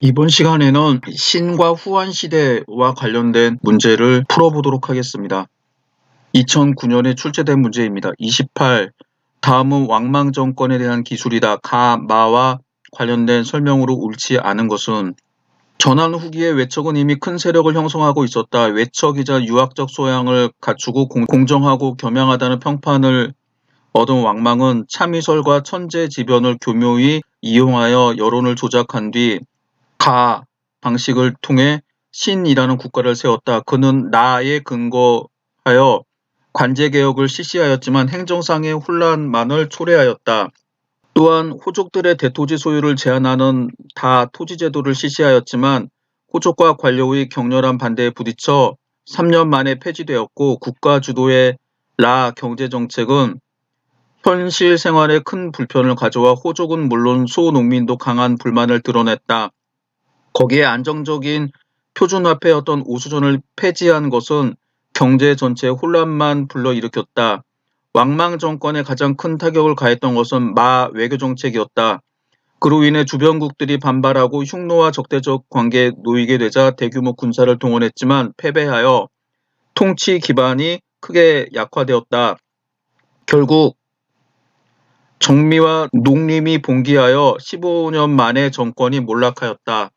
이번 시간에는 신과 후한 시대와 관련된 문제를 풀어보도록 하겠습니다. 2009년에 출제된 문제입니다. 28. 다음은 왕망 정권에 대한 기술이다. 가, 마와 관련된 설명으로 옳지 않은 것은 전한 후기의 외척은 이미 큰 세력을 형성하고 있었다. 외척이자 유학적 소양을 갖추고 공정하고 겸양하다는 평판을 얻은 왕망은 참의설과 천재지변을 교묘히 이용하여 여론을 조작한 뒤 가 방식을 통해 신이라는 국가를 세웠다. 그는 나에 근거하여 관제개혁을 실시하였지만 행정상의 혼란만을 초래하였다. 또한 호족들의 대토지 소유를 제한하는 다토지제도를 실시하였지만 호족과 관료의 격렬한 반대에 부딪혀 3년 만에 폐지되었고 국가 주도의 라 경제정책은 현실 생활에 큰 불편을 가져와 호족은 물론 소농민도 강한 불만을 드러냈다. 거기에 안정적인 표준화폐였던 오수전을 폐지한 것은 경제 전체에 혼란만 불러일으켰다. 왕망 정권에 가장 큰 타격을 가했던 것은 마 외교정책이었다. 그로 인해 주변국들이 반발하고 흉노와 적대적 관계에 놓이게 되자 대규모 군사를 동원했지만 패배하여 통치 기반이 크게 약화되었다. 결국 정미와 농림이 봉기하여 15년 만에 정권이 몰락하였다.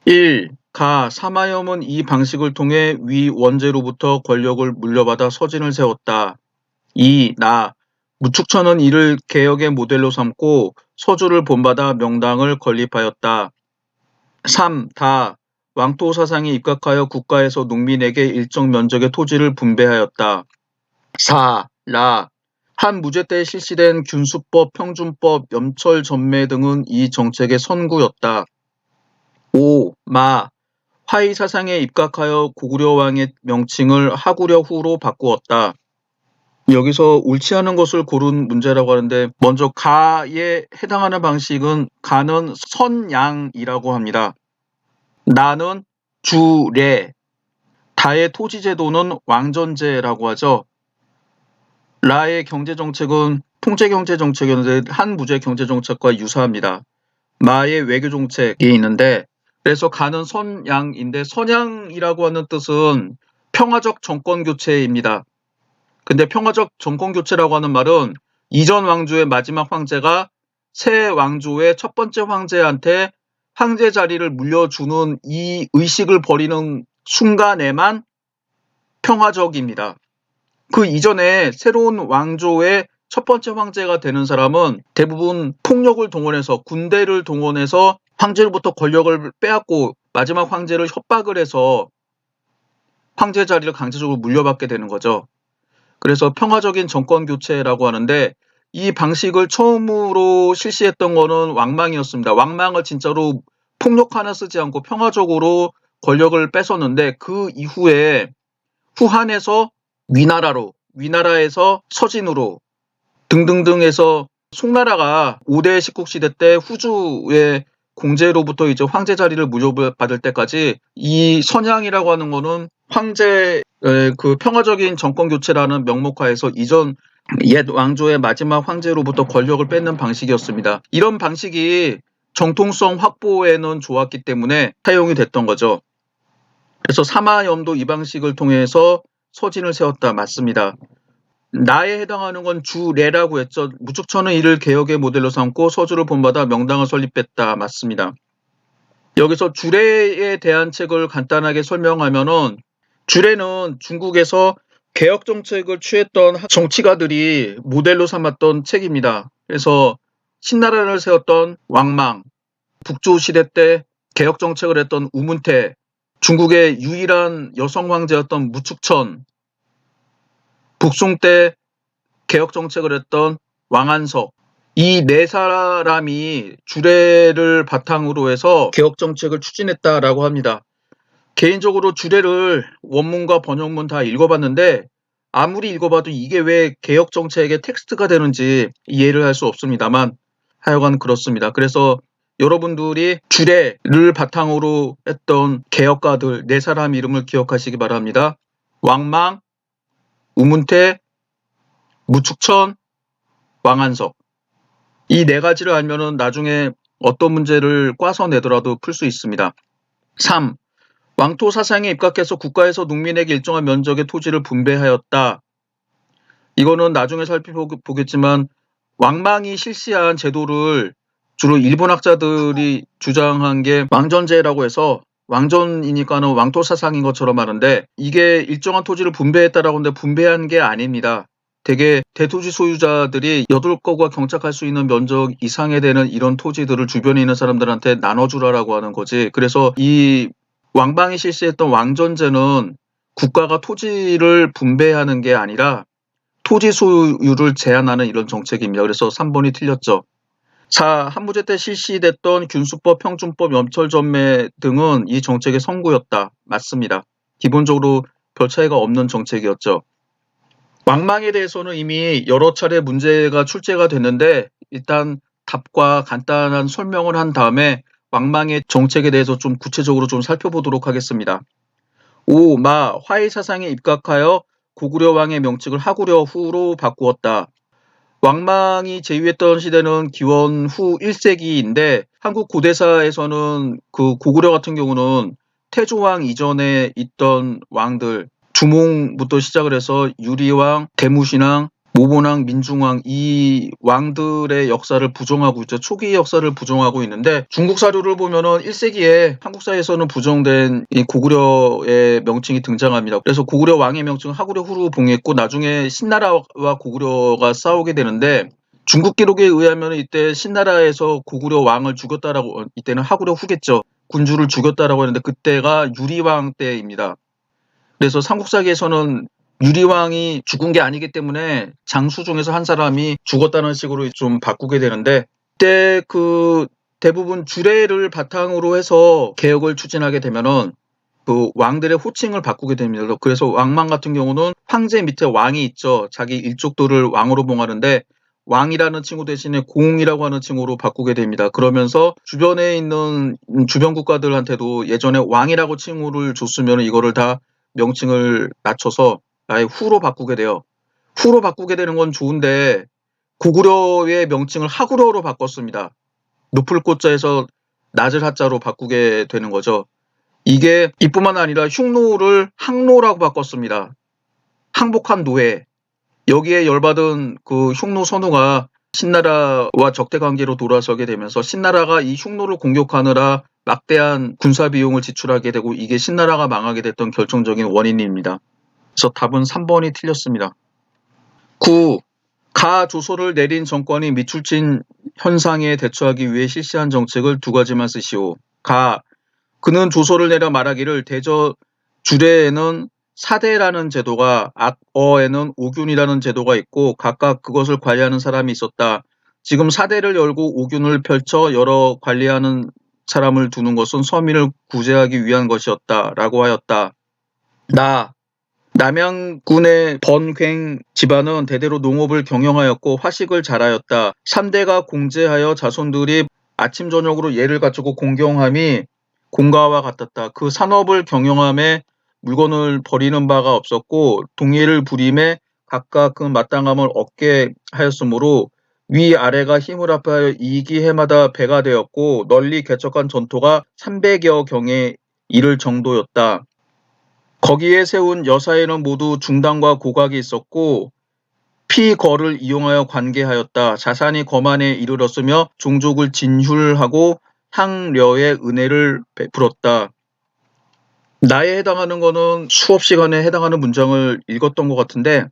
1. 가 사마염은 이 방식을 통해 위 원제로부터 권력을 물려받아 서진을 세웠다. 2. 나 무축천은 이를 개혁의 모델로 삼고 서주를 본받아 명당을 건립하였다. 3. 다 왕토 사상이 입각하여 국가에서 농민에게 일정 면적의 토지를 분배하였다. 4. 라 한 무제 때 실시된 균수법, 평준법, 염철 전매 등은 이 정책의 선구였다. 5. 마 화의 사상에 입각하여 고구려 왕의 명칭을 하구려 후로 바꾸었다. 여기서 옳지 않은 것을 고른 문제라고 하는데 먼저 가에 해당하는 방식은 가는 선양이라고 합니다. 나는 주례, 다의 토지제도는 왕전제라고 하죠. 라의 경제정책은 통제경제정책이었는데 한무제 경제정책과 유사합니다. 마의 외교정책이 있는데 그래서 가는 선양인데 선양이라고 하는 뜻은 평화적 정권교체입니다. 근데 평화적 정권교체라고 하는 말은 이전 왕조의 마지막 황제가 새 왕조의 첫 번째 황제한테 황제 자리를 물려주는 이 의식을 버리는 순간에만 평화적입니다. 그 이전에 새로운 왕조의 첫 번째 황제가 되는 사람은 대부분 폭력을 동원해서 군대를 동원해서 황제로부터 권력을 빼앗고 마지막 황제를 협박을 해서 황제 자리를 강제적으로 물려받게 되는 거죠. 그래서 평화적인 정권 교체라고 하는데 이 방식을 처음으로 실시했던 거는 왕망이었습니다. 왕망을 진짜로 폭력 하나 쓰지 않고 평화적으로 권력을 뺏었는데 그 이후에 후한에서 위나라에서 서진으로 등등등 해서 송나라가 5대 식국시대 때 후주의 공제로부터 이제 황제 자리를 물려받을 때까지 이 선양이라고 하는 거는 황제의 그 평화적인 정권 교체라는 명목하에서 이전 옛 왕조의 마지막 황제로부터 권력을 뺏는 방식이었습니다. 이런 방식이 정통성 확보에는 좋았기 때문에 사용이 됐던 거죠. 그래서 사마염도 이 방식을 통해서 서진을 세웠다. 맞습니다. 나에 해당하는 건 주례라고 했죠. 무축천은 이를 개혁의 모델로 삼고 서주를 본받아 명당을 설립했다. 맞습니다. 여기서 주례에 대한 책을 간단하게 설명하면은 주례는 중국에서 개혁 정책을 취했던 정치가들이 모델로 삼았던 책입니다. 그래서 신나라를 세웠던 왕망, 북조 시대 때 개혁 정책을 했던 우문태, 중국의 유일한 여성 황제였던 무축천, 북송 때 개혁 정책을 했던 왕안석, 이 네 사람이 주례를 바탕으로 해서 개혁 정책을 추진했다라고 합니다. 개인적으로 주례를 원문과 번역문 다 읽어봤는데 아무리 읽어봐도 이게 왜 개혁 정책의 텍스트가 되는지 이해를 할 수 없습니다만 하여간 그렇습니다. 그래서 여러분들이 주례를 바탕으로 했던 개혁가들 네 사람 이름을 기억하시기 바랍니다. 왕망, 우문태, 무축천, 왕안석. 이 네 가지를 알면은 나중에 어떤 문제를 꽈서 내더라도 풀 수 있습니다. 3. 왕토 사상에 입각해서 국가에서 농민에게 일정한 면적의 토지를 분배하였다. 이거는 나중에 살펴보겠지만 왕망이 실시한 제도를 주로 일본 학자들이 주장한 게 왕전제라고 해서 왕전이니까는 왕토 사상인 것처럼 하는데 이게 일정한 토지를 분배했다라고 하는데 분배한 게 아닙니다. 대개 대토지 소유자들이 8거가 경작할 수 있는 면적 이상에 되는 이런 토지들을 주변에 있는 사람들한테 나눠주라라고 하는 거지. 그래서 이 왕방이 실시했던 왕전제는 국가가 토지를 분배하는 게 아니라 토지 소유를 제한하는 이런 정책입니다. 그래서 3번이 틀렸죠. 4. 한무제 때 실시됐던 균수법, 평준법, 염철전매 등은 이 정책의 성구였다. 맞습니다. 기본적으로 별 차이가 없는 정책이었죠. 왕망에 대해서는 이미 여러 차례 문제가 출제가 됐는데 일단 답과 간단한 설명을 한 다음에 왕망의 정책에 대해서 좀 구체적으로 좀 살펴보도록 하겠습니다. 5. 화해 사상에 입각하여 고구려 왕의 명칭을 하구려 후로 바꾸었다. 왕망이 제위했던 시대는 기원 후 1세기인데 한국 고대사에서는 그 고구려 같은 경우는 태조왕 이전에 있던 왕들 주몽부터 시작을 해서 유리왕, 대무신왕, 모본왕, 민중왕 이 왕들의 역사를 부정하고 있죠. 초기 역사를 부정하고 있는데 중국 사료를 보면은 1세기에 한국사에서는 부정된 이 고구려의 명칭이 등장합니다. 그래서 고구려 왕의 명칭을 하구려 후로 봉했고 나중에 신나라와 고구려가 싸우게 되는데 중국 기록에 의하면 이때 신나라에서 고구려 왕을 죽였다라고 이때는 하구려 후겠죠. 군주를 죽였다라고 했는데 그때가 유리왕 때입니다. 그래서 삼국사기에서는 유리왕이 죽은 게 아니기 때문에 장수 중에서 한 사람이 죽었다는 식으로 좀 바꾸게 되는데 그때 그 대부분 주례를 바탕으로 해서 개혁을 추진하게 되면은 그 왕들의 호칭을 바꾸게 됩니다. 그래서 왕망 같은 경우는 황제 밑에 왕이 있죠. 자기 일족들을 왕으로 봉하는데 왕이라는 칭호 대신에 공이라고 하는 칭호로 바꾸게 됩니다. 그러면서 주변에 있는 주변 국가들한테도 예전에 왕이라고 칭호를 줬으면 이거를 다 명칭을 낮춰서 아예 후로 바꾸게 돼요. 후로 바꾸게 되는 건 좋은데 고구려의 명칭을 하구려로 바꿨습니다. 높을 고자에서 낮을 하자로 바꾸게 되는 거죠. 이게 이뿐만 아니라 흉노를 항노라고 바꿨습니다. 항복한 노예. 여기에 열받은 그 흉노 선우가 신나라와 적대 관계로 돌아서게 되면서 신나라가 이 흉노를 공격하느라 막대한 군사 비용을 지출하게 되고 이게 신나라가 망하게 됐던 결정적인 원인입니다. 그래서 답은 3번이 틀렸습니다. 9. 가조서를 내린 정권이 미출진 현상에 대처하기 위해 실시한 정책을 두 가지만 쓰시오. 그는 조서를 내려 말하기를 대저 주례에는 사대라는 제도가 악어에는 오균이라는 제도가 있고 각각 그것을 관리하는 사람이 있었다. 지금 사대를 열고 오균을 펼쳐 여러 관리하는 사람을 두는 것은 서민을 구제하기 위한 것이었다. 라고 하였다. 남양군의 번괭 집안은 대대로 농업을 경영하였고 화식을 잘하였다. 3대가 공제하여 자손들이 아침 저녁으로 예를 갖추고 공경함이 공가와 같았다. 그 산업을 경영함에 물건을 버리는 바가 없었고 동의를 부림에 각각 그 마땅함을 얻게 하였으므로 위아래가 힘을 합하여 이익이 해마다 배가 되었고 널리 개척한 전토가 300여 경에 이를 정도였다. 거기에 세운 여사에는 모두 중당과 고각이 있었고 피거를 이용하여 관계하였다. 자산이 거만에 이르렀으며 종족을 진휼하고 향려의 은혜를 베풀었다. 나에 해당하는 거는 수업 시간에 해당하는 문장을 읽었던 것 같은데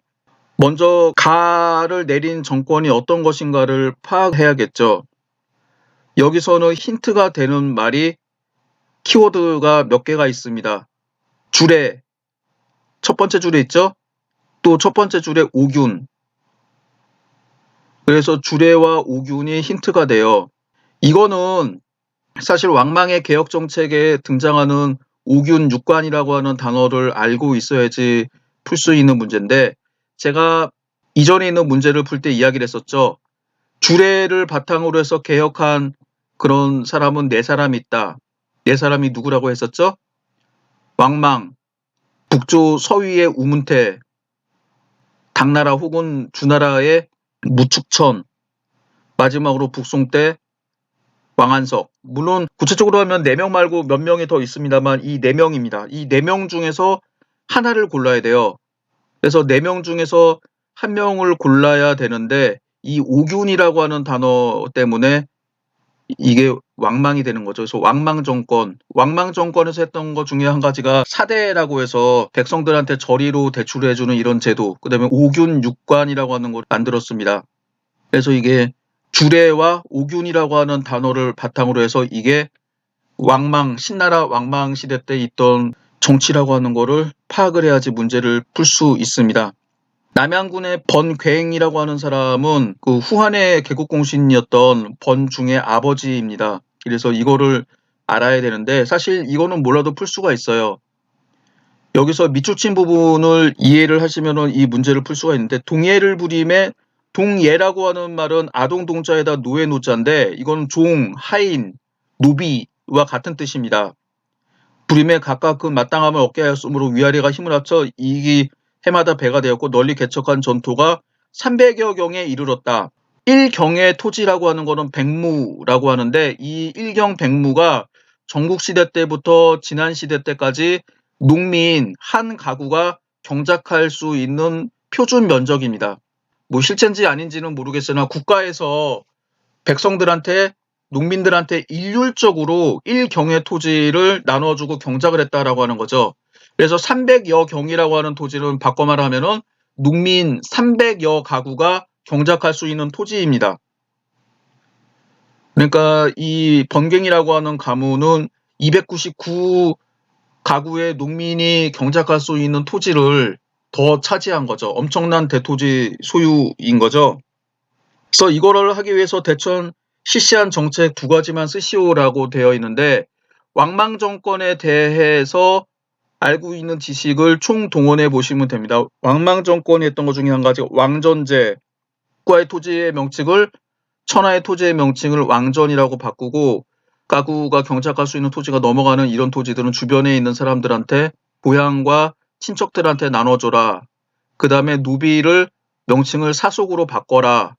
먼저 가를 내린 정권이 어떤 것인가를 파악해야겠죠. 여기서는 힌트가 되는 말이 키워드가 몇 개가 있습니다. 주례, 첫 번째 줄에 있죠? 또 첫 번째 줄에 오균. 그래서 주례와 오균이 힌트가 돼요. 이거는 사실 왕망의 개혁 정책에 등장하는 오균 육관이라고 하는 단어를 알고 있어야지 풀 수 있는 문제인데 제가 이전에 있는 문제를 풀 때 이야기를 했었죠. 주례를 바탕으로 해서 개혁한 그런 사람은 4사람이 있다. 4사람이 누구라고 했었죠? 왕망, 북조 서위의 우문태, 당나라 혹은 주나라의 무축천, 마지막으로 북송 때 왕한석. 물론 구체적으로 하면 4명 말고 몇 명이 더 있습니다만 이 4명입니다. 이 4명 중에서 하나를 골라야 돼요. 그래서 4명 중에서 1명을 골라야 되는데 이 오균이라고 하는 단어 때문에 이게 왕망이 되는 거죠. 그래서 왕망 정권에서 했던 것 중에 한 가지가 사대라고 해서 백성들한테 저리로 대출을 해주는 이런 제도, 그다음에 오균 육관이라고 하는 걸 만들었습니다. 그래서 이게 주례와 오균이라고 하는 단어를 바탕으로 해서 이게 신나라 왕망 시대 때 있던 정치라고 하는 거를 파악을 해야지 문제를 풀 수 있습니다. 남양군의 번괭이라고 하는 사람은 그 후한의 개국공신이었던 번중의 아버지입니다. 그래서 이거를 알아야 되는데 사실 이거는 몰라도 풀 수가 있어요. 여기서 밑줄친 부분을 이해를 하시면 이 문제를 풀 수가 있는데 동예를 부림에 동예라고 하는 말은 아동 동자에다 노예 노자인데 이건 종, 하인, 노비와 같은 뜻입니다. 부림에 각각 그 마땅함을 얻게 하였으므로 위아래가 힘을 합쳐 이익이 해마다 배가 되었고 널리 개척한 전토가 300여 경에 이르렀다. 1경의 토지라고 하는 거는 백무라고 하는데 이 1경 백무가 전국시대 때부터 지난 시대 때까지 농민 한 가구가 경작할 수 있는 표준 면적입니다. 뭐 실제인지 아닌지는 모르겠으나 국가에서 백성들한테 농민들한테 일률적으로 1경의 토지를 나눠주고 경작을 했다라고 하는 거죠. 그래서 300여 경이라고 하는 토지는 바꿔 말하면은 농민 300여 가구가 경작할 수 있는 토지입니다. 그러니까 이 번괭이라고 하는 가문은 299 가구의 농민이 경작할 수 있는 토지를 더 차지한 거죠. 엄청난 대토지 소유인 거죠. 그래서 이거를 하기 위해서 대천 실시한 정책 2가지만 쓰시오라고 되어 있는데 왕망 정권에 대해서 알고 있는 지식을 총동원해 보시면 됩니다. 왕망 정권이 했던 것 중에 한 가지가 왕전제, 국가의 토지의 명칭을 천하의 토지의 명칭을 왕전이라고 바꾸고 가구가 경작할 수 있는 토지가 넘어가는 이런 토지들은 주변에 있는 사람들한테 고향과 친척들한테 나눠줘라. 그 다음에 노비를 명칭을 사속으로 바꿔라.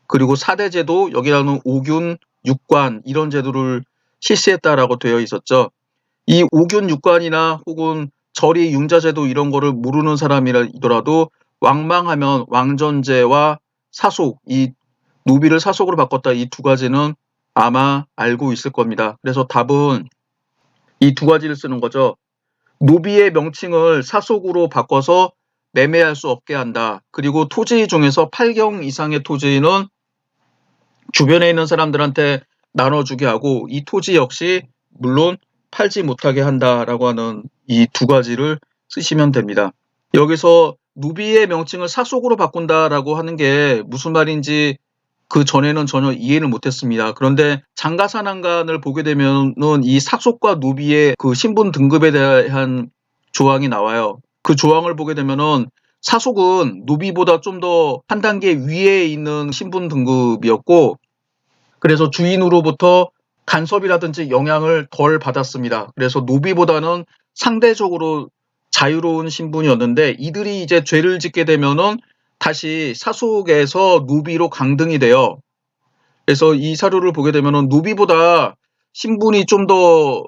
그리고 사대제도 여기라는 오균, 육관 이런 제도를 실시했다라고 되어 있었죠. 이 오균 육관이나 혹은 절이 융자제도 이런 거를 모르는 사람이더라도 왕망하면 왕전제와 사속, 이 노비를 사속으로 바꿨다 이 2가지는 아마 알고 있을 겁니다. 그래서 답은 이 2가지를 쓰는 거죠. 노비의 명칭을 사속으로 바꿔서 매매할 수 없게 한다. 그리고 토지 중에서 8경 이상의 토지는 주변에 있는 사람들한테 나눠주게 하고 이 토지 역시 물론 팔지 못하게 한다라고 하는 이 2가지를 쓰시면 됩니다. 여기서 노비의 명칭을 사속으로 바꾼다라고 하는 게 무슨 말인지 그 전에는 전혀 이해를 못했습니다. 그런데 장가산안간을 보게 되면은 이 사속과 노비의 그 신분 등급에 대한 조항이 나와요. 그 조항을 보게 되면은 사속은 노비보다 좀 더 한 단계 위에 있는 신분 등급이었고 그래서 주인으로부터 간섭이라든지 영향을 덜 받았습니다. 그래서 노비보다는 상대적으로 자유로운 신분이었는데 이들이 이제 죄를 짓게 되면은 다시 사속에서 노비로 강등이 돼요. 그래서 이 사료를 보게 되면은 노비보다 신분이 좀 더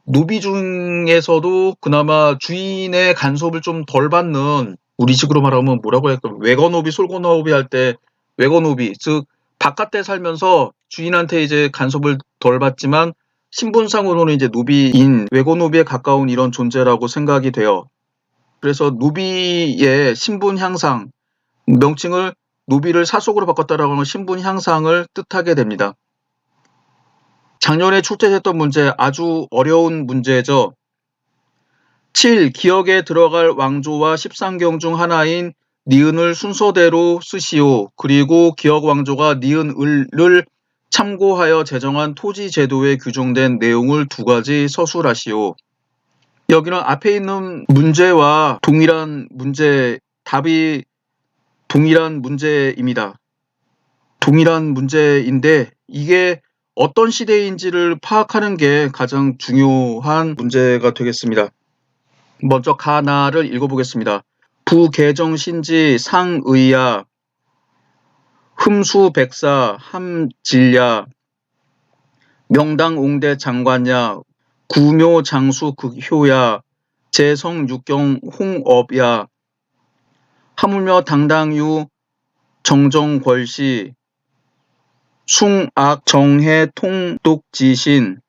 노비 중에서도 그나마 주인의 간섭을 좀 덜 받는 우리식으로 말하면 뭐라고 할까? 외거노비, 솔거노비 할 때 외거노비, 즉 바깥에 살면서 주인한테 이제 간섭을 덜 받지만 신분상으로는 이제 노비인 외거노비에 가까운 이런 존재라고 생각이 돼요. 그래서 노비의 신분 향상, 명칭을 노비를 사속으로 바꿨다라고 하는 신분 향상을 뜻하게 됩니다. 작년에 출제됐던 문제 아주 어려운 문제죠. 7. 기역에 들어갈 왕조와 13경 중 하나인 니은을 순서대로 쓰시오. 그리고 기역 왕조가 니은을을 참고하여 제정한 토지 제도에 규정된 내용을 2가지 서술하시오. 여기는 앞에 있는 문제와 동일한 문제, 답이 동일한 문제입니다. 동일한 문제인데 이게 어떤 시대인지를 파악하는 게 가장 중요한 문제가 되겠습니다. 먼저 가나를 읽어보겠습니다. 부개정신지 상의야 흠수백사 함질야 명당 옹대 장관야, 구묘 장수 극효야, 재성 육경 홍업야, 하물며 당당유 정정궐시, 숭악 정해 통독지신,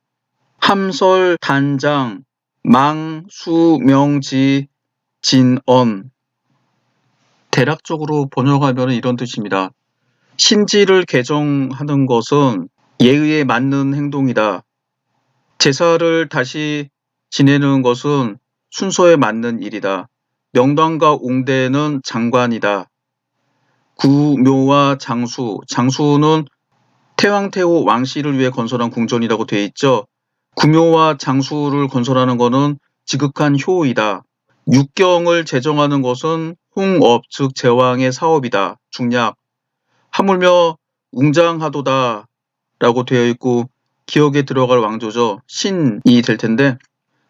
함설 단장 망수명지 진언. 대략적으로 번역하면 이런 뜻입니다. 신지를 개정하는 것은 예의에 맞는 행동이다. 제사를 다시 지내는 것은 순서에 맞는 일이다. 명당과 옹대는 장관이다. 구묘와 장수, 장수는 태왕태후 왕씨를 위해 건설한 궁전이라고 되어 있죠. 구묘와 장수를 건설하는 것은 지극한 효이다. 육경을 제정하는 것은 홍업, 즉 제왕의 사업이다. 중략. 하물며 웅장하도다 라고 되어 있고 기억에 들어갈 왕조죠. 신이 될 텐데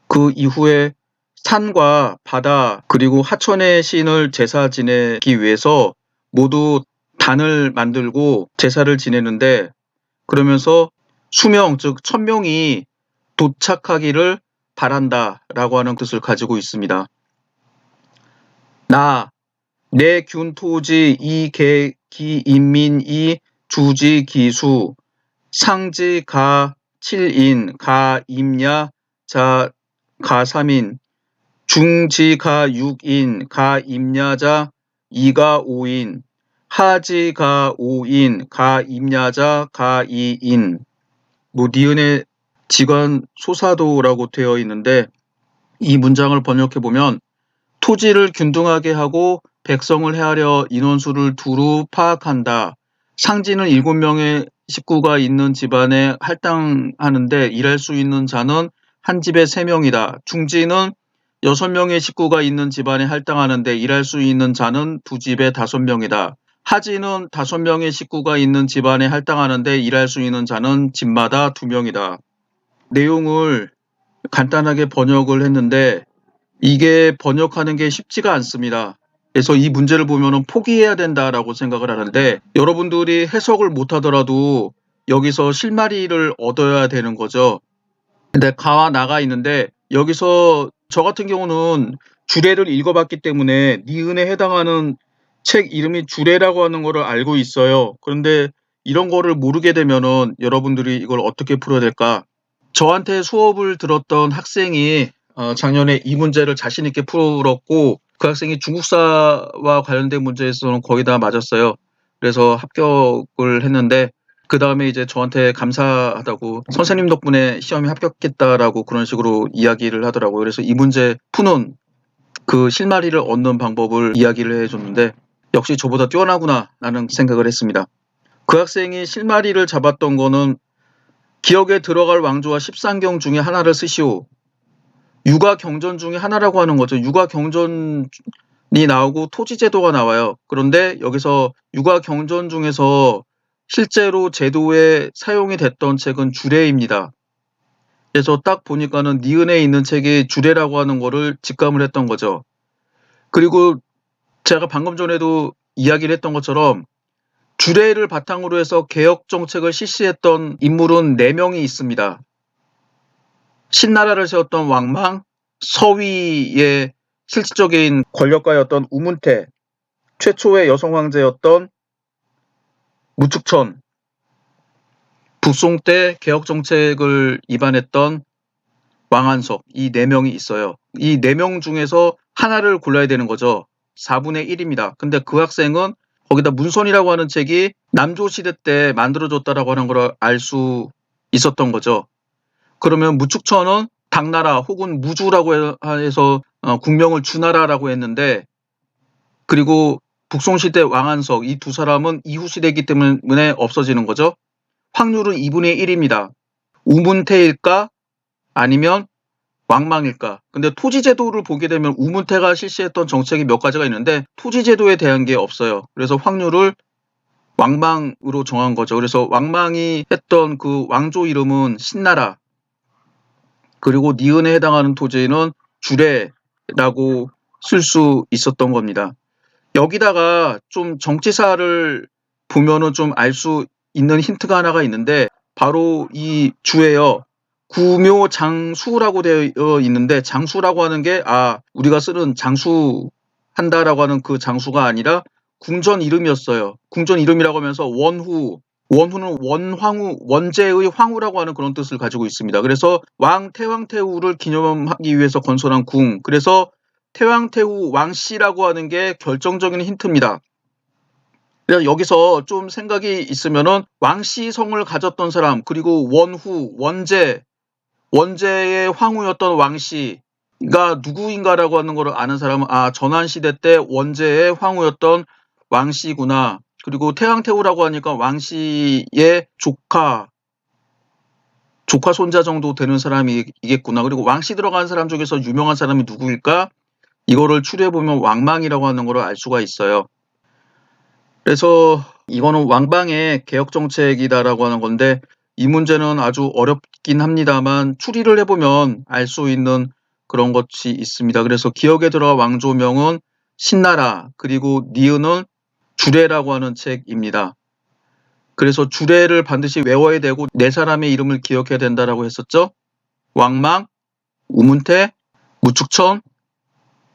그 이후에 산과 바다 그리고 하천의 신을 제사 지내기 위해서 모두 단을 만들고 제사를 지내는데 그러면서 수명 즉 1000명이 도착하기를 바란다라고 하는 뜻을 가지고 있습니다. 나, 내 균토지 이개기 인민이 주지 기수 상지 가 7인 가 임야 자 가 3인 중지 가 6인 가 임야자 2가 5인 하지 가 5인 가 임야자 가 2인. 니은의 직관 소사도라고 되어 있는데 이 문장을 번역해 보면 토지를 균등하게 하고 백성을 헤아려 인원수를 두루 파악한다. 상지는 7명의 식구가 있는 집안에 할당하는데 일할 수 있는 자는 한 집에 3명이다. 중지는 6명의 식구가 있는 집안에 할당하는데 일할 수 있는 자는 두 집에 5명이다. 하지는 5명의 식구가 있는 집안에 할당하는데 일할 수 있는 자는 집마다 2명이다. 내용을 간단하게 번역을 했는데 이게 번역하는 게 쉽지가 않습니다. 그래서 이 문제를 보면 포기해야 된다라고 생각을 하는데 여러분들이 해석을 못하더라도 여기서 실마리를 얻어야 되는 거죠. 근데 가와 나가 있는데 여기서 저 같은 경우는 주례를 읽어봤기 때문에 니은에 해당하는 책 이름이 주례라고 하는 거를 알고 있어요. 그런데 이런 거를 모르게 되면은 여러분들이 이걸 어떻게 풀어야 될까? 저한테 수업을 들었던 학생이 작년에 이 문제를 자신 있게 풀었고 그 학생이 중국사와 관련된 문제에서는 거의 다 맞았어요. 그래서 합격을 했는데 그 다음에 이제 저한테 감사하다고 선생님 덕분에 시험에 합격했다라고 그런 식으로 이야기를 하더라고요. 그래서 이 문제 푸는 그 실마리를 얻는 방법을 이야기를 해줬는데 역시 저보다 뛰어나구나 라는 생각을 했습니다. 그 학생이 실마리를 잡았던 거는 기억에 들어갈 왕조와 십상경 중에 하나를 쓰시오. 육아경전 중에 하나라고 하는 거죠. 육아경전이 나오고 토지제도가 나와요. 그런데 여기서 육아경전 중에서 실제로 제도에 사용이 됐던 책은 주례입니다. 그래서 딱 보니까는 니은에 있는 책이 주례라고 하는 거를 직감을 했던 거죠. 그리고 제가 방금 전에도 이야기를 했던 것처럼 주례를 바탕으로 해서 개혁 정책을 실시했던 인물은 4명이 있습니다. 신나라를 세웠던 왕망, 서위의 실질적인 권력가였던 우문태, 최초의 여성 황제였던 무축천, 북송 때 개혁 정책을 입안했던 왕한석, 이 4명이 있어요. 이 4명 중에서 하나를 골라야 되는 거죠. 4분의 1입니다. 근데 그 학생은 거기다 문선이라고 하는 책이 남조시대 때 만들어졌다라고 하는 걸 알 수 있었던 거죠. 그러면 무축천은 당나라 혹은 무주라고 해서 국명을 주나라라고 했는데 그리고 북송시대 왕한석 이 두 사람은 이후시대이기 때문에 없어지는 거죠. 확률은 2분의 1입니다. 우문태일까 아니면 왕망일까? 근데 토지제도를 보게 되면 우문태가 실시했던 정책이 몇 가지가 있는데 토지제도에 대한 게 없어요. 그래서 확률을 왕망으로 정한 거죠. 그래서 왕망이 했던 그 왕조 이름은 신나라. 그리고 니은에 해당하는 토지는 주례라고 쓸 수 있었던 겁니다. 여기다가 좀 정치사를 보면은 좀 알 수 있는 힌트가 하나가 있는데 바로 이 주예요. 구묘장수라고 되어 있는데 장수라고 하는 게 우리가 쓰는 장수한다라고 하는 그 장수가 아니라 궁전 이름이었어요. 궁전 이름이라고 하면서 원후는 원황후, 원제의 황후라고 하는 그런 뜻을 가지고 있습니다. 그래서 태왕태후를 기념하기 위해서 건설한 궁. 그래서 태왕태후 왕씨라고 하는 게 결정적인 힌트입니다. 그래서 여기서 좀 생각이 있으면은 왕씨 성을 가졌던 사람, 그리고 원제의 황후였던 왕씨가 누구인가라고 하는 걸 아는 사람은 전환시대 때 원제의 황후였던 왕씨구나. 그리고 태왕태후라고 하니까 왕씨의 조카 손자 정도 되는 사람이겠구나. 그리고 왕씨 들어간 사람 중에서 유명한 사람이 누구일까? 이거를 추려보면 왕망이라고 하는 걸 알 수가 있어요. 그래서 이거는 왕방의 개혁 정책이다라고 하는 건데 이 문제는 아주 어렵긴 합니다만 추리를 해보면 알 수 있는 그런 것이 있습니다. 그래서 기억에 들어간 왕조명은 신나라, 그리고 니은은 주례라고 하는 책입니다. 그래서 주례를 반드시 외워야 되고 네 사람의 이름을 기억해야 된다라고 했었죠. 왕망, 우문태, 무축천,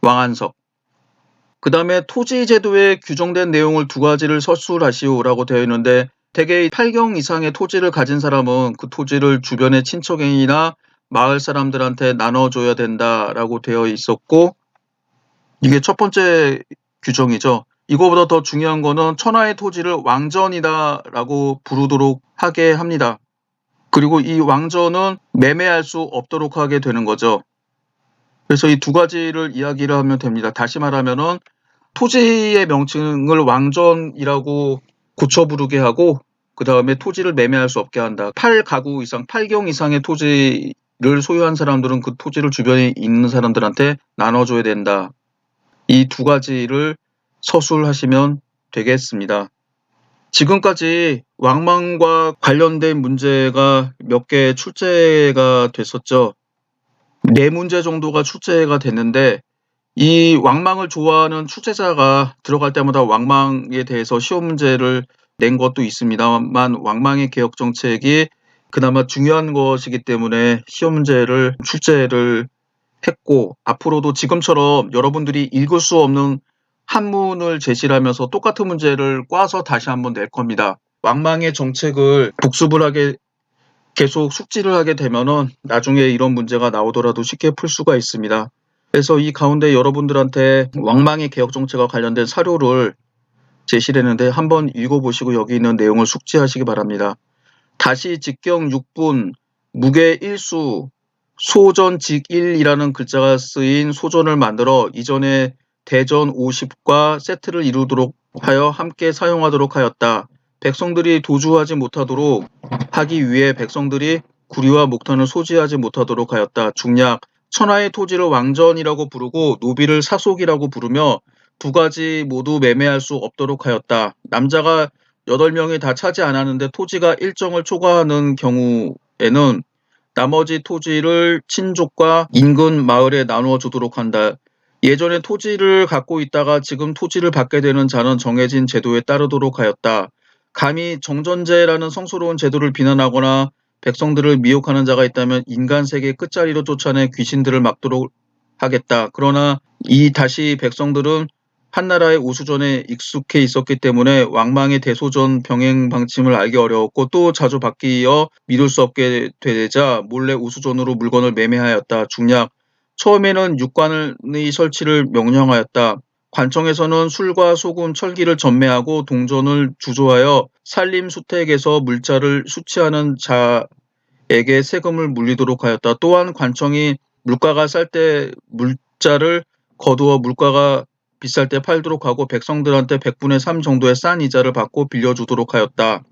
왕안석. 그 다음에 토지 제도에 규정된 내용을 두 가지를 서술하시오라고 되어 있는데 대개 8경 이상의 토지를 가진 사람은 그 토지를 주변의 친척이나 마을 사람들한테 나눠줘야 된다라고 되어 있었고, 이게 첫 번째 규정이죠. 이거보다 더 중요한 거는 천하의 토지를 왕전이다라고 부르도록 하게 합니다. 그리고 이 왕전은 매매할 수 없도록 하게 되는 거죠. 그래서 이 두 가지를 이야기를 하면 됩니다. 다시 말하면은 토지의 명칭을 왕전이라고 고쳐 부르게 하고 그 다음에 토지를 매매할 수 없게 한다. 8가구 이상, 8경 이상의 토지를 소유한 사람들은 그 토지를 주변에 있는 사람들한테 나눠줘야 된다. 이 두 가지를 서술하시면 되겠습니다. 지금까지 왕망과 관련된 문제가 몇 개 출제가 됐었죠. 4문제 정도가 출제가 됐는데 이 왕망을 좋아하는 출제자가 들어갈 때마다 왕망에 대해서 시험 문제를 낸 것도 있습니다만 왕망의 개혁 정책이 그나마 중요한 것이기 때문에 시험 문제를 출제를 했고 앞으로도 지금처럼 여러분들이 읽을 수 없는 한문을 제시를 하면서 똑같은 문제를 꽈서 다시 한번 낼 겁니다. 왕망의 정책을 복습을 하게 계속 숙지를 하게 되면은 나중에 이런 문제가 나오더라도 쉽게 풀 수가 있습니다. 그래서 이 가운데 여러분들한테 왕망의 개혁 정책과 관련된 사료를 제시를 했는데 한번 읽어보시고 여기 있는 내용을 숙지하시기 바랍니다. 다시 직경 6분, 무게 1수, 소전 직1이라는 글자가 쓰인 소전을 만들어 이전에 대전 50과 세트를 이루도록 하여 함께 사용하도록 하였다. 백성들이 도주하지 못하도록 하기 위해 백성들이 구리와 목탄을 소지하지 못하도록 하였다. 중략, 천하의 토지를 왕전이라고 부르고 노비를 사속이라고 부르며 두 가지 모두 매매할 수 없도록 하였다. 남자가 8명이 다 차지 않았는데 토지가 일정을 초과하는 경우에는 나머지 토지를 친족과 인근 마을에 나누어 주도록 한다. 예전에 토지를 갖고 있다가 지금 토지를 받게 되는 자는 정해진 제도에 따르도록 하였다. 감히 정전제라는 성스러운 제도를 비난하거나 백성들을 미혹하는 자가 있다면 인간 세계 끝자리로 쫓아내 귀신들을 막도록 하겠다. 그러나 다시 백성들은 한나라의 우수전에 익숙해 있었기 때문에 왕망의 대소전 병행 방침을 알기 어려웠고 또 자주 바뀌어 미룰 수 없게 되자 몰래 우수전으로 물건을 매매하였다. 중략, 처음에는 육관의 설치를 명령하였다. 관청에서는 술과 소금, 철기를 전매하고 동전을 주조하여 산림수택에서 물자를 수취하는 자에게 세금을 물리도록 하였다. 또한 관청이 물가가 쌀 때 물자를 거두어 물가가 비쌀 때 팔도록 하고 백성들한테 100분의 3 정도의 싼 이자를 받고 빌려주도록 하였다.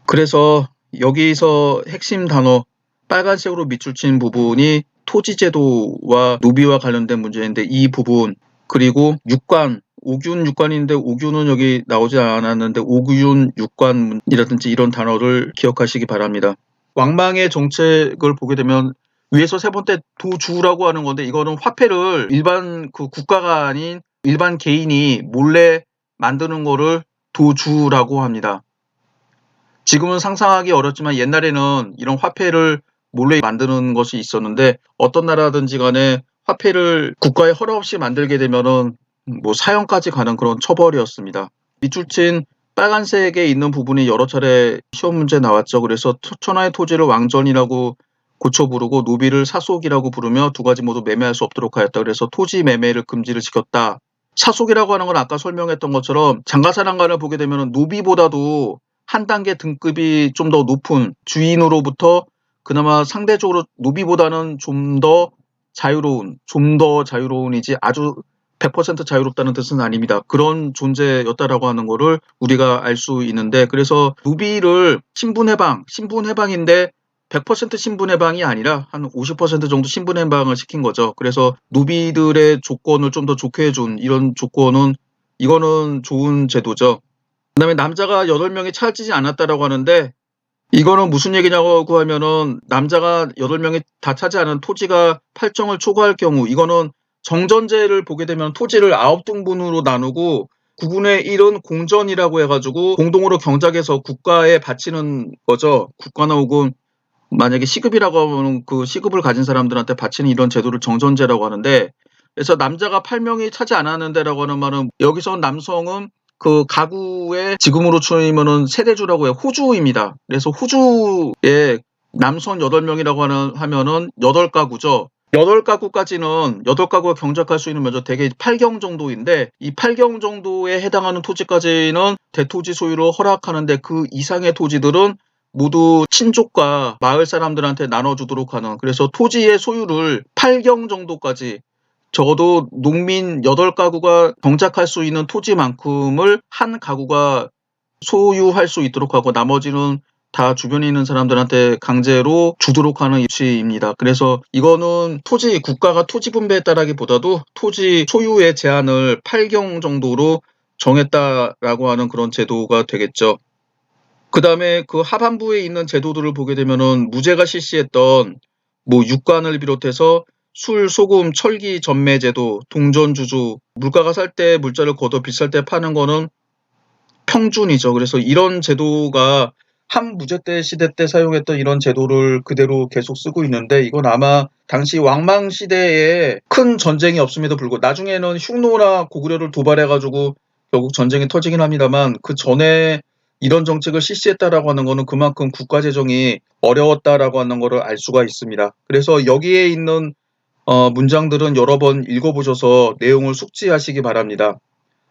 그래서 여기서 핵심 단어 빨간색으로 밑줄 친 부분이 토지제도와 노비와 관련된 문제인데 이 부분, 그리고 육관, 오균 육관인데 오균은 여기 나오지 않았는데 오균 육관이라든지 이런 단어를 기억하시기 바랍니다. 왕망의 정책을 보게 되면 위에서 세 번째 도주라고 하는 건데 이거는 화폐를 일반 국가가 아닌 일반 개인이 몰래 만드는 거를 도주라고 합니다. 지금은 상상하기 어렵지만 옛날에는 이런 화폐를 몰래 만드는 것이 있었는데 어떤 나라든지 간에 화폐를 국가의 허락 없이 만들게 되면은 뭐 사형까지 가는 그런 처벌이었습니다. 밑줄 친 빨간색에 있는 부분이 여러 차례 시험 문제에 나왔죠. 그래서 천하의 토지를 왕전이라고 고쳐 부르고 노비를 사속이라고 부르며 두 가지 모두 매매할 수 없도록 하였다. 그래서 토지 매매를 금지를 시켰다. 사속이라고 하는 건 아까 설명했던 것처럼 장가사랑가를 보게 되면은 노비보다도 한 단계 등급이 좀 더 높은 주인으로부터 그나마 상대적으로 노비보다는 좀 더 자유로운이지 아주 100% 자유롭다는 뜻은 아닙니다. 그런 존재였다라고 하는 거를 우리가 알 수 있는데, 그래서 노비를 신분해방인데 100% 신분해방이 아니라 한 50% 정도 신분해방을 시킨 거죠. 그래서 노비들의 조건을 좀 더 좋게 해준 이런 이거는 좋은 제도죠. 그다음에 남자가 8명이 차지지 않았다라고 하는데, 이거는 무슨 얘기냐고 하면은 남자가 8명이 다 차지하는 토지가 8정을 초과할 경우, 이거는 정전제를 보게 되면 토지를 9등분으로 나누고 9분의 1은 공전이라고 해가지고 공동으로 경작해서 국가에 바치는 거죠. 국가나 혹은 만약에 시급이라고 하면 그 시급을 가진 사람들한테 바치는 이런 제도를 정전제라고 하는데, 그래서 남자가 8명이 차지 않았는데라고 하는 말은 여기서 남성은 그 가구의 지금으로 치면은 세대주라고 해요. 호주입니다. 그래서 호주에 남성 8명이라고 하면은 8가구죠. 8가구가 경작할 수 있는 면적 대개 8경 정도인데, 이 8경 정도에 해당하는 토지까지는 대토지 소유를 허락하는데 그 이상의 토지들은 모두 친족과 마을 사람들한테 나눠주도록 하는, 그래서 토지의 소유를 8경 정도까지, 적어도 농민 8가구가 경작할 수 있는 토지만큼을 한 가구가 소유할 수 있도록 하고 나머지는 다 주변에 있는 사람들한테 강제로 주도록 하는 입시입니다. 그래서 이거는 국가가 토지 분배에 따라기보다도 토지 소유의 제한을 8경 정도로 정했다라고 하는 그런 제도가 되겠죠. 그 다음에 그 하반부에 있는 제도들을 보게 되면은 무제가 실시했던 뭐 육관을 비롯해서 술, 소금, 철기 전매 제도, 동전주주, 물가가 살 때 물자를 걷어 비쌀 때 파는 거는 평준이죠. 그래서 이런 제도가 한무제 때 시대 때 사용했던 이런 제도를 그대로 계속 쓰고 있는데, 이건 아마 당시 왕망 시대에 큰 전쟁이 없음에도 불구하고 나중에는 흉노나 고구려를 도발해가지고 결국 전쟁이 터지긴 합니다만, 그 전에 이런 정책을 실시했다라고 하는 거는 그만큼 국가 재정이 어려웠다라고 하는 거를 알 수가 있습니다. 그래서 여기에 있는 문장들은 여러 번 읽어보셔서 내용을 숙지하시기 바랍니다.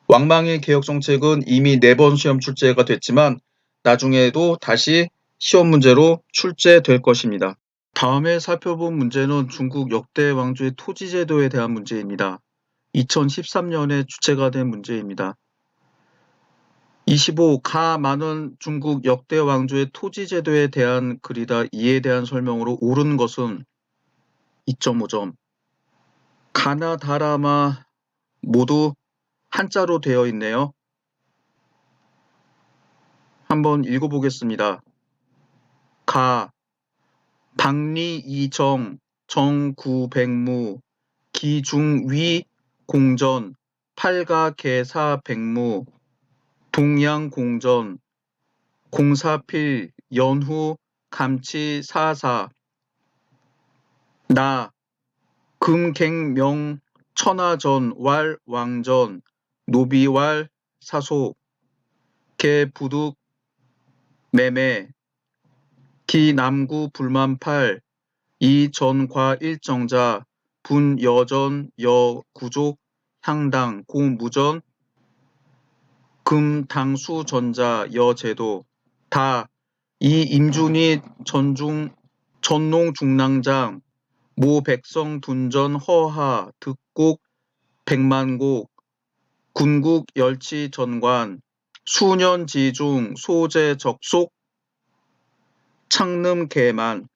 왕망의 개혁 정책은 이미 4번 시험 출제가 됐지만 나중에도 다시 시험 문제로 출제될 것입니다. 다음에 살펴본 문제는 중국 역대 왕조의 토지 제도에 대한 문제입니다. 2013년에 출제가 된 문제입니다. 25. 가 많은 중국 역대 왕조의 토지 제도에 대한 글이다. 이에 대한 설명으로 옳은 것은 2.5점. 가나 다라마 모두 한자로 되어 있네요. 한번 읽어보겠습니다. 가, 박리 이정, 정구백무, 기중위 공전, 팔가계사 백무, 동양공전, 공사필, 연후, 감치사사, 나, 금갱명, 천하전, 왈, 왕전, 노비왈, 사속, 개부득, 매매, 기남구 불만팔, 이전과 일정자, 분여전, 여구족, 향당, 공무전, 금당수전자, 여제도, 다, 이임준이 전농중랑장, 모백성 둔전 허하, 득곡, 백만곡, 군국 열치전관, 수년지중, 소재적속, 창름개만,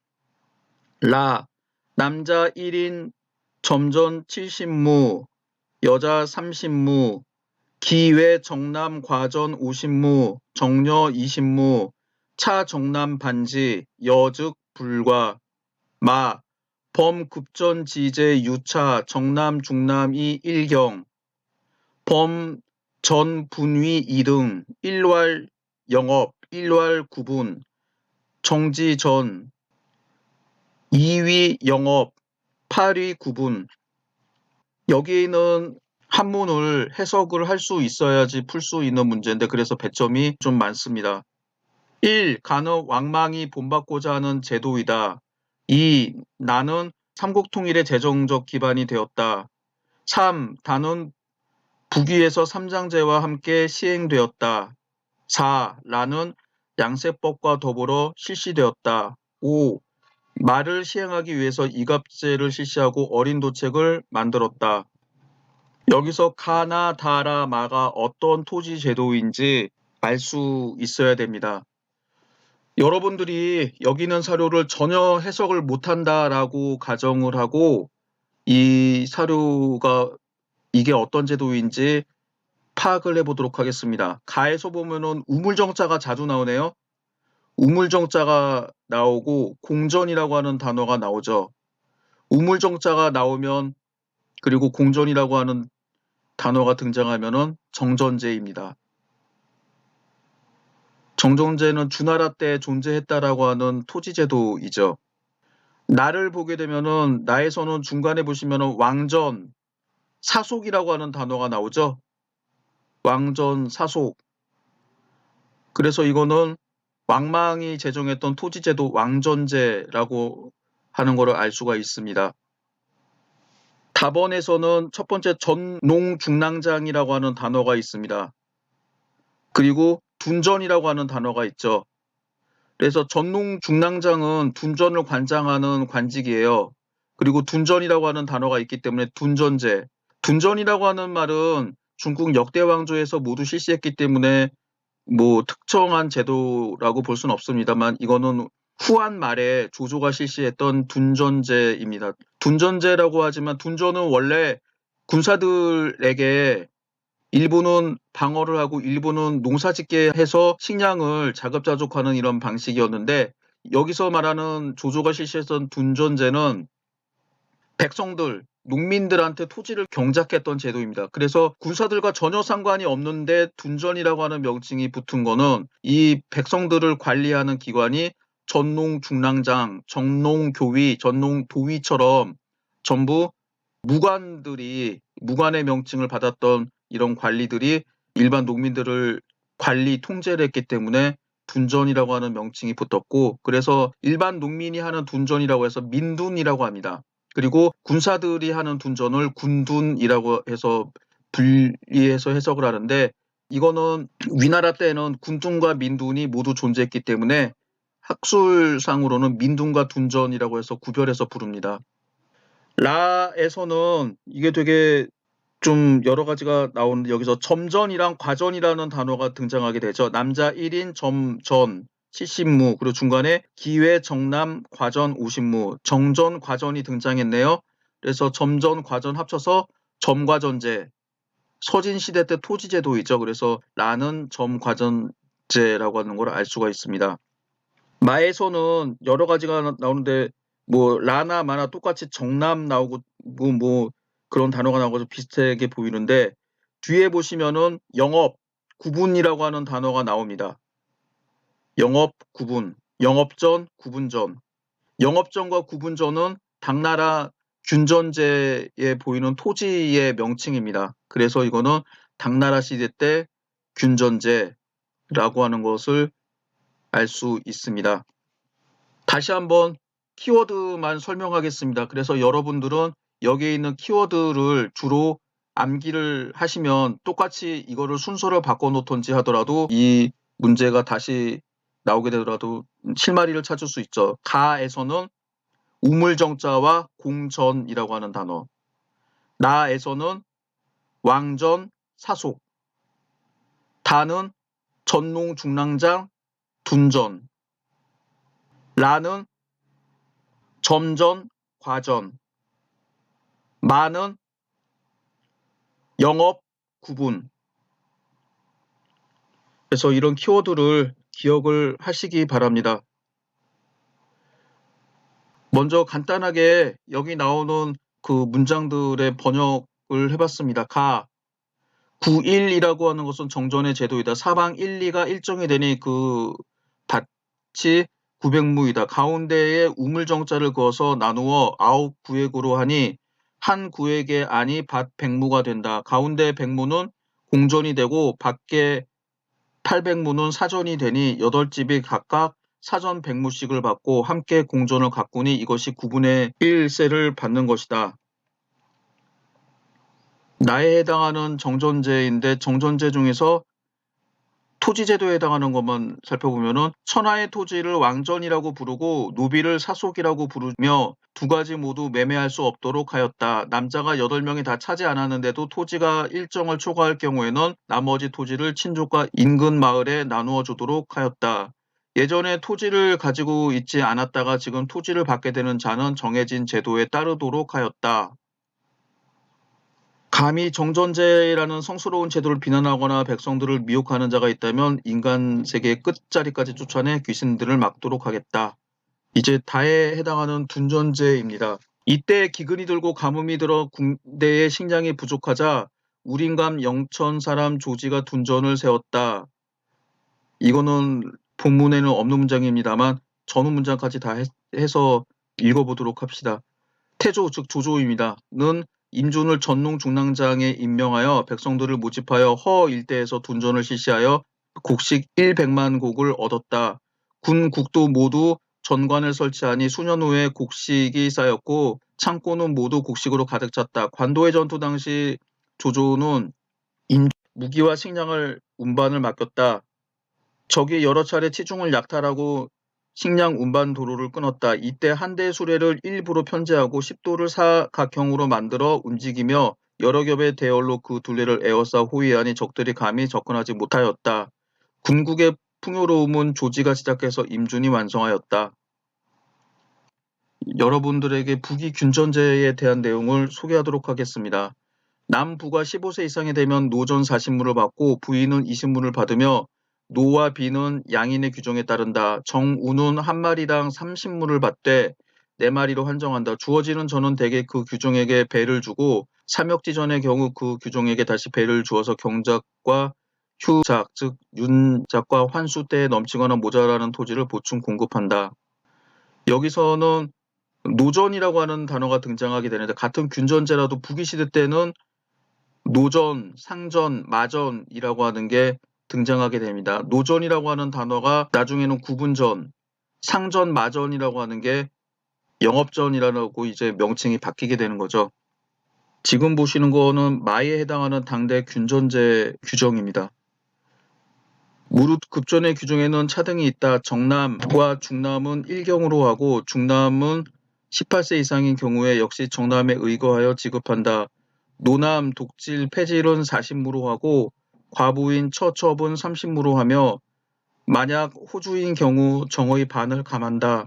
라, 남자 1인 점전 70무, 여자 30무, 기외 정남 과전 50무, 정려 20무, 차 정남 반지, 여즉 불과, 마, 범 급전 지제 유차 정남 중남이 1경, 범 전 분위 2등, 일왈 영업, 일괄 구분, 정지 전, 2위 영업, 8위 구분. 여기에 있는 한문을 해석을 할 수 있어야지 풀 수 있는 문제인데 그래서 배점이 좀 많습니다. 1. 가는 왕망이 본받고자 하는 제도이다. 2. 나는 삼국통일의 재정적 기반이 되었다. 3. 다는 북위에서 삼장제와 함께 시행되었다. 4. 라는 양세법과 더불어 실시되었다. 5. 말을 시행하기 위해서 이갑제를 실시하고 어린 도책을 만들었다. 여기서 가나 다라 마가 어떤 토지 제도인지 알 수 있어야 됩니다. 여러분들이 여기 있는 사료를 전혀 해석을 못한다라고 가정을 하고 이 사료가 이게 어떤 제도인지 파악을 해보도록 하겠습니다. 가에서 보면은 우물정자가 자주 나오네요. 우물정자가 나오고 공전이라고 하는 단어가 나오죠. 우물정자가 나오면 그리고 공전이라고 하는 단어가 등장하면은 정전제입니다. 정전제는 주나라 때 존재했다라고 하는 토지제도이죠. 나를 보게 되면은 나에서는 중간에 보시면은 왕전, 사속이라고 하는 단어가 나오죠. 왕전, 사속. 그래서 이거는 왕망이 제정했던 토지제도 왕전제라고 하는 것을 알 수가 있습니다. 답원에서는 첫 번째 전농중랑장이라고 하는 단어가 있습니다. 그리고 둔전이라고 하는 단어가 있죠. 그래서 전농중랑장은 둔전을 관장하는 관직이에요. 그리고 둔전이라고 하는 단어가 있기 때문에 둔전제. 둔전이라고 하는 말은 중국 역대 왕조에서 모두 실시했기 때문에 뭐 특정한 제도라고 볼 수는 없습니다만 이거는 후한 말에 조조가 실시했던 둔전제입니다. 둔전제라고 하지만 둔전은 원래 군사들에게 일부는 방어를 하고 일부는 농사짓게 해서 식량을 자급자족하는 이런 방식이었는데 여기서 말하는 조조가 실시했던 둔전제는 백성들, 농민들한테 토지를 경작했던 제도입니다. 그래서 군사들과 전혀 상관이 없는데 둔전이라고 하는 명칭이 붙은 거는 이 백성들을 관리하는 기관이 전농중랑장, 정농교위, 전농도위처럼 전부 무관의 명칭을 받았던 이런 관리들이 일반 농민들을 관리 통제를 했기 때문에 둔전이라고 하는 명칭이 붙었고 그래서 일반 농민이 하는 둔전이라고 해서 민둔이라고 합니다. 그리고 군사들이 하는 둔전을 군둔이라고 해서 분리해서 해석을 하는데 이거는 위나라 때는 군둔과 민둔이 모두 존재했기 때문에 학술상으로는 민둔과 둔전이라고 해서 구별해서 부릅니다. 라에서는 이게 되게 좀 여러 가지가 나오는데 여기서 점전이랑 과전이라는 단어가 등장하게 되죠. 남자 1인 점전 70무 그리고 중간에 기회 정남 과전 50무 정전 과전이 등장했네요. 그래서 점전 과전 합쳐서 점과전제 서진시대 때 토지제도이죠. 그래서 라는 점과전제라고 하는 걸 알 수가 있습니다. 마에서는 여러 가지가 나오는데 뭐 라나 마나 똑같이 정남 나오고 뭐 그런 단어가 나오고 비슷하게 보이는데 뒤에 보시면은 영업 구분이라고 하는 단어가 나옵니다. 영업 구분, 영업전, 구분전. 영업전과 구분전은 당나라 균전제에 보이는 토지의 명칭입니다. 그래서 이거는 당나라 시대 때 균전제라고 하는 것을 알 수 있습니다. 다시 한번 키워드만 설명하겠습니다. 그래서 여러분들은 여기에 있는 키워드를 주로 암기를 하시면 똑같이 이거를 순서를 바꿔놓던지 하더라도 이 문제가 다시 나오게 되더라도 실마리를 찾을 수 있죠. 가에서는 우물정자와 공전이라고 하는 단어. 나에서는 왕전, 사속. 다는 전농중랑장, 둔전. 라는 점전, 과전. 마는 영업, 구분. 그래서 이런 키워드를 기억을 하시기 바랍니다. 먼저 간단하게 여기 나오는 그 문장들의 번역을 해봤습니다. 9일이라고 하는 것은 정전의 제도이다. 사방 1, 2가 일정이 되니 그 밭이 900무이다. 가운데에 우물정자를 그어서 나누어 9구획으로 하니 한 구획의 안이 밭 100무가 된다. 가운데 100무는 공전이 되고 밖에 800무는 사전이 되니 8집이 각각 사전 100무씩을 받고 함께 공전을 가꾸니 이것이 9분의 1세를 받는 것이다. 나에 해당하는 정전제인데 정전제 중에서 토지제도에 해당하는 것만 살펴보면은 천하의 토지를 왕전이라고 부르고 노비를 사속이라고 부르며 두 가지 모두 매매할 수 없도록 하였다. 남자가 8명이 다 차지 않았는데도 토지가 일정을 초과할 경우에는 나머지 토지를 친족과 인근 마을에 나누어 주도록 하였다. 예전에 토지를 가지고 있지 않았다가 지금 토지를 받게 되는 자는 정해진 제도에 따르도록 하였다. 감히 정전제라는 성스러운 제도를 비난하거나 백성들을 미혹하는 자가 있다면 인간 세계의 끝자리까지 쫓아내 귀신들을 막도록 하겠다. 이제 다에 해당하는 둔전제입니다. 이때 기근이 들고 가뭄이 들어 군대의 식량이 부족하자 우린감 영천 사람 조지가 둔전을 세웠다. 이거는 본문에는 없는 문장입니다만 전후 문장까지 다 해서 읽어보도록 합시다. 태조 즉 조조입니다. 는 임준을 전농 중랑장에 임명하여 백성들을 모집하여 허 일대에서 둔전을 실시하여 곡식 100만 곡을 얻었다. 군 국도 모두 전관을 설치하니 수년 후에 곡식이 쌓였고 창고는 모두 곡식으로 가득 찼다. 관도의 전투 당시 조조는 무기와 식량을 운반을 맡겼다. 적이 여러 차례 치중을 약탈하고 식량 운반 도로를 끊었다. 이때 한 대 수레를 일부러 편제하고 10도를 사각형으로 만들어 움직이며 여러 겹의 대열로 그 둘레를 에워싸 호위하니 적들이 감히 접근하지 못하였다. 군국의 풍요로움은 조지가 시작해서 임준이 완성하였다. 여러분들에게 부기균전제에 대한 내용을 소개하도록 하겠습니다. 남부가 15세 이상이 되면 노전 40무를 받고 부인은 20무를 받으며 노와 비는 양인의 규정에 따른다. 정우는 한 마리당 30무를 받되 4마리로 한정한다. 주어지는 전은 대개 그 규정에게 배를 주고 삼역지전의 경우 그 규정에게 다시 배를 주어서 경작과 휴작 즉 윤작과 환수 때에 넘치거나 모자라는 토지를 보충 공급한다. 여기서는 노전이라고 하는 단어가 등장하게 되는데 같은 균전제라도 부기시대 때는 노전, 상전, 마전이라고 하는 게 등장하게 됩니다. 노전이라고 하는 단어가 나중에는 구분전, 상전, 마전이라고 하는 게 영업전이라고 이제 명칭이 바뀌게 되는 거죠. 지금 보시는 거는 마에 해당하는 당대 균전제 규정입니다. 무릇 급전의 규정에는 차등이 있다. 정남과 중남은 1경으로 하고 중남은 18세 이상인 경우에 역시 정남에 의거하여 지급한다. 노남, 독질, 폐질은 40무로 하고 과부인, 처첩은 30무로 하며 만약 호주인 경우 정의 반을 감한다.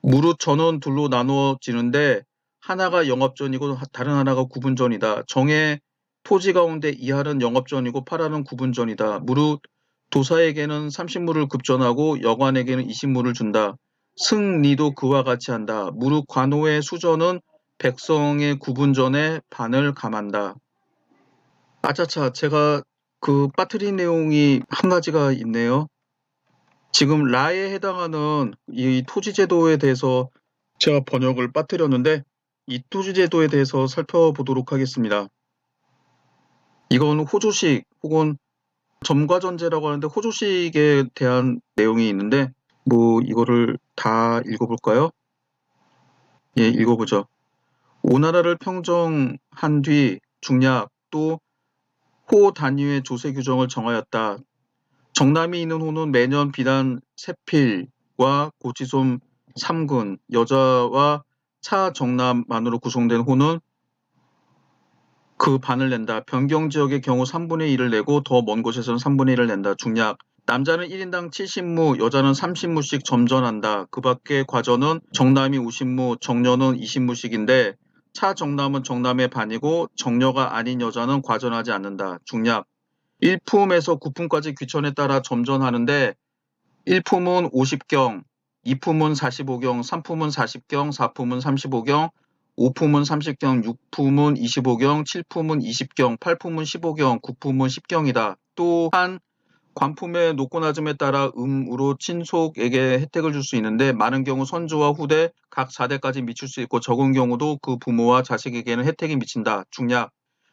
무릇 전은 둘로 나누어지는데 하나가 영업전이고 다른 하나가 구분전이다. 정의 토지 가운데 이하는 영업전이고 파라는 구분전이다. 무릇 도사에게는 30무를 급전하고 여관에게는 20무를 준다. 승리도 그와 같이 한다. 무릇 관호의 수전은 백성의 구분전에 반을 감한다. 아차차, 제가 빠뜨린 내용이 한 가지가 있네요. 지금 라에 해당하는 이 토지제도에 대해서 제가 번역을 빠뜨렸는데 이 토지제도에 대해서 살펴보도록 하겠습니다. 이건 호조식 혹은 점과전제라고 하는데 호조식에 대한 내용이 있는데 이거를 다 읽어볼까요? 예, 읽어보죠. 오나라를 평정한 뒤 중략 또 호 단위의 조세 규정을 정하였다. 정남이 있는 호는 매년 비단 세필과 고치솜 3군, 여자와 차정남만으로 구성된 호는 그 반을 낸다. 변경지역의 경우 3분의 1을 내고 더 먼 곳에서는 3분의 1을 낸다. 중략. 남자는 1인당 70무, 여자는 30무씩 점전한다. 그 밖의 과전은 정남이 50무, 정녀는 20무씩인데 차정남은 정남의 반이고 정녀가 아닌 여자는 과전하지 않는다. 중략. 1품에서 9품까지 귀천에 따라 점전하는데 1품은 50경, 2품은 45경, 3품은 40경, 4품은 35경, 5품은 30경, 6품은 25경, 7품은 20경, 8품은 15경, 9품은 10경이다. 또한 관품의 높고낮음에 따라 음으로 친속에게 혜택을 줄 수 있는데 많은 경우 선조와 후대 각 4대까지 미칠 수 있고 적은 경우도 그 부모와 자식에게는 혜택이 미친다. 중략.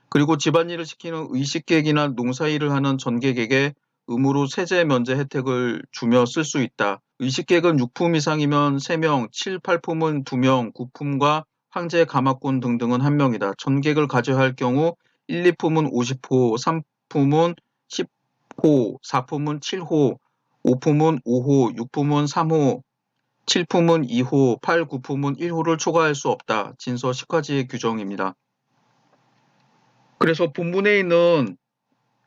그리고 집안일을 시키는 의식객이나 농사일을 하는 전객에게 음으로 세제 면제 혜택을 주며 쓸 수 있다. 의식객은 6품 이상이면 3명, 7, 8품은 2명, 9품과 황제, 가마꾼 등등은 1명이다. 전객을 가져야 할 경우 1, 2품은 50호, 3품은 10호, 4품은 7호, 5품은 5호, 6품은 3호, 7품은 2호, 8, 9품은 1호를 초과할 수 없다. 진서 식화지의 규정입니다. 그래서 본문에 있는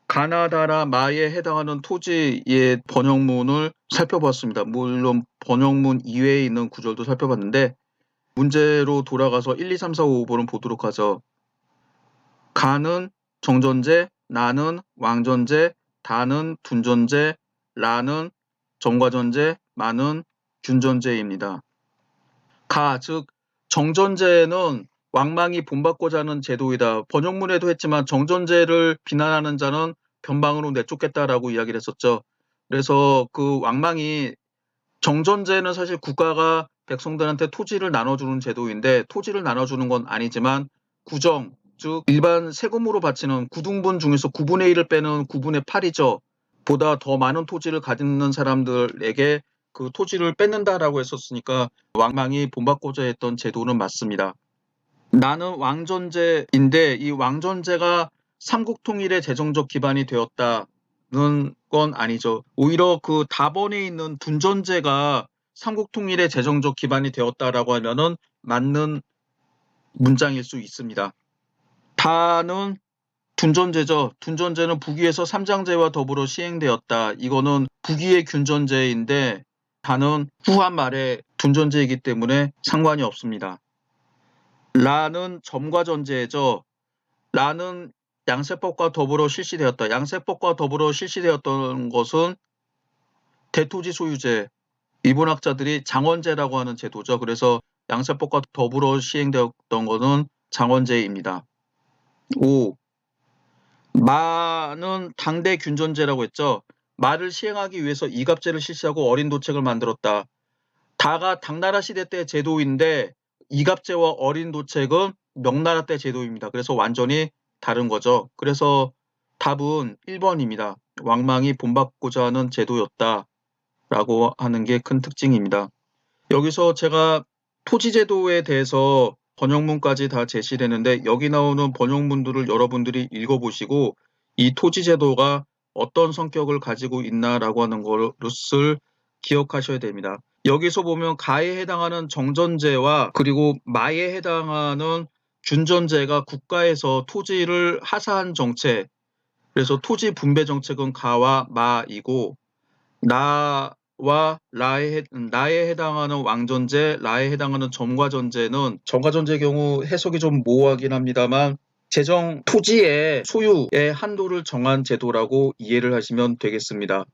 가나다라 마에 해당하는 토지의 번역문을 살펴봤습니다. 물론 번역문 이외에 있는 구절도 살펴봤는데 문제로 돌아가서 1, 2, 3, 4, 5, 5번을 보도록 하죠. 가는 정전제, 나는 왕전제, 다는 둔전제, 라는 정과전제, 마는 균전제입니다. 가, 즉 정전제는 왕망이 본받고자 하는 제도이다. 번역문에도 했지만 정전제를 비난하는 자는 변방으로 내쫓겠다라고 이야기를 했었죠. 그래서 그 왕망이 정전제는 사실 국가가 백성들한테 토지를 나눠주는 제도인데 토지를 나눠주는 건 아니지만 구정, 즉 일반 세금으로 바치는 구등분 중에서 9분의 1을 빼는 9분의 8이죠. 보다 더 많은 토지를 가지는 사람들에게 그 토지를 뺏는다라고 했었으니까 왕망이 본받고자 했던 제도는 맞습니다. 나는 왕전제인데 이 왕전제가 삼국통일의 재정적 기반이 되었다는 건 아니죠. 오히려 그 다번에 있는 둔전제가 삼국통일의 재정적 기반이 되었다라고 하면은 맞는 문장일 수 있습니다. 다는 둔전제죠. 둔전제는 북위에서 삼장제와 더불어 시행되었다. 이거는 북위의 균전제인데 다는 후한 말에 둔전제이기 때문에 상관이 없습니다. 라는 점과전제죠. 라는 양세법과 더불어 실시되었다. 양세법과 더불어 실시되었던 것은 대토지 소유제, 일본학자들이 장원제라고 하는 제도죠. 그래서 양세법과 더불어 시행되었던 것은 장원제입니다. 5. 마는 당대 균전제라고 했죠. 마를 시행하기 위해서 이갑제를 실시하고 어린 도책을 만들었다. 다가 당나라 시대 때 제도인데 이갑제와 어린 도책은 명나라 때 제도입니다. 그래서 완전히 다른 거죠. 그래서 답은 1번입니다. 왕망이 본받고자 하는 제도였다라고 하는 게 큰 특징입니다. 여기서 제가 토지제도에 대해서 번역문까지 다 제시를 했는데 여기 나오는 번역문들을 여러분들이 읽어보시고 이 토지제도가 어떤 성격을 가지고 있나라고 하는 것을 기억하셔야 됩니다. 여기서 보면 가에 해당하는 정전제와 그리고 마에 해당하는 균전제가 국가에서 토지를 하사한 정책, 그래서 토지 분배 정책은 가와 마이고 나와 나에 해당하는 왕전제, 라에 해당하는 점과전제는 점과전제의 경우 해석이 좀 모호하긴 합니다만 재정 토지의 소유의 한도를 정한 제도라고 이해를 하시면 되겠습니다.